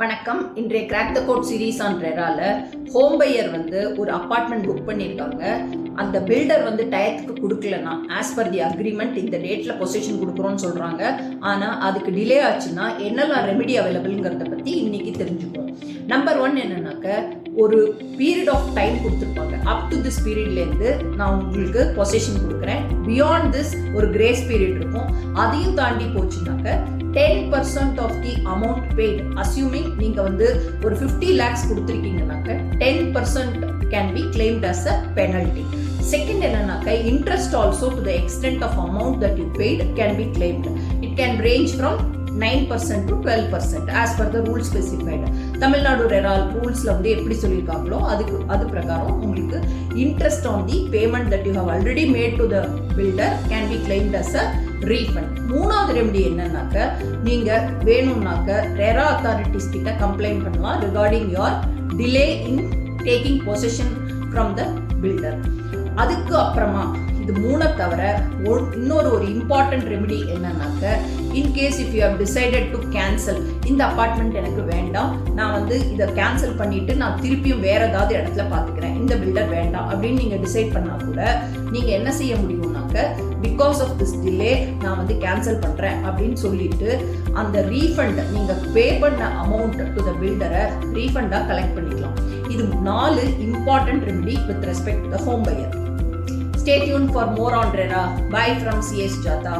வணக்கம். இன்றைய crack the code series ஆன் ரெரால ஹோம் பையர் ஒரு அப்பார்ட்மெண்ட் புக் பண்ணியிருக்காங்க. அந்த பில்டர் டயத்துக்கு கொடுக்கலனா ஆஸ் பர் தி அக்ரிமெண்ட் இந்த டேட்ல பொசிஷன் கொடுக்குறோன்னு சொல்றாங்க. ஆனா அதுக்கு டிலே ஆச்சுன்னா என்னெல்லாம் ரெமெடி அவைலபிள்ங்கிறத பத்தி இன்னைக்கு தெரிஞ்சுப்போம். நம்பர் 1 என்னன்னாக்க, ஒரு பீரியட் ஆஃப் டைம் கொடுத்துருப்பாங்க. அப் டு திஸ் பீரியட்லேருந்து நான் உங்களுக்கு பொசிஷன் கொடுக்குறேன். பியாண்ட் திஸ் ஒரு கிரேஸ் பீரியட் இருக்கும். அதையும் தாண்டி போச்சுனாக்க 10% of the amount paid, assuming நீங்க ஒரு 50 lakhs கொடுத்திருக்கீங்கனாக்க 10% can be claimed as a penalty. Second என்னன்னாக்க, interest also to the extent of amount that you paid can be claimed. It can range from 9% to 12% as per the rule specified. Tamil Nadu ரெரால் ரூல்ஸ்ல எப்படி சொல்லியிருக்காங்களோ அது பிரகாரம் உங்களுக்கு interest on the payment that you have already made to the builder can be claimed as a refund. மூணாவது remedy என்னன்னாக்க, நீங்க வேணும்னாக்க RERA authorities கிட்ட complaint பண்ணலாம் regarding your delay in taking possession from the builder. அதுக்கு அப்புறமா இது மூணை தவிர இன்னொரு இம்பார்ட்டன்ட் ரெமெடி என்னன்னாக்க, in case if you have decided to cancel, இந்த அப்பார்ட்மெண்ட் எனக்கு வேண்டாம், நான் இதை கேன்சல் பண்ணிட்டு நான் திருப்பியும் வேற ஏதாவது இடத்துல பார்த்துக்கிறேன், இந்த பில்டர் வேண்டாம் அப்படின்னு நீங்க டிசைட் பண்ணா கூட நீங்க என்ன செய்ய முடியும்னாக்க, பிகாஸ் ஆஃப் திஸ் டிலே நான் கேன்சல் பண்றேன் அப்படின்னு சொல்லிட்டு அந்த ரீஃபண்ட் நீங்க பே பண்ண அமௌண்ட் டு த பில்டரை ரீஃபண்டா கலெக்ட் பண்ணிக்கலாம். இது 4 important remedy with respect to the home pier. Stay tuned for more on RERA. Bye from CS Jatha.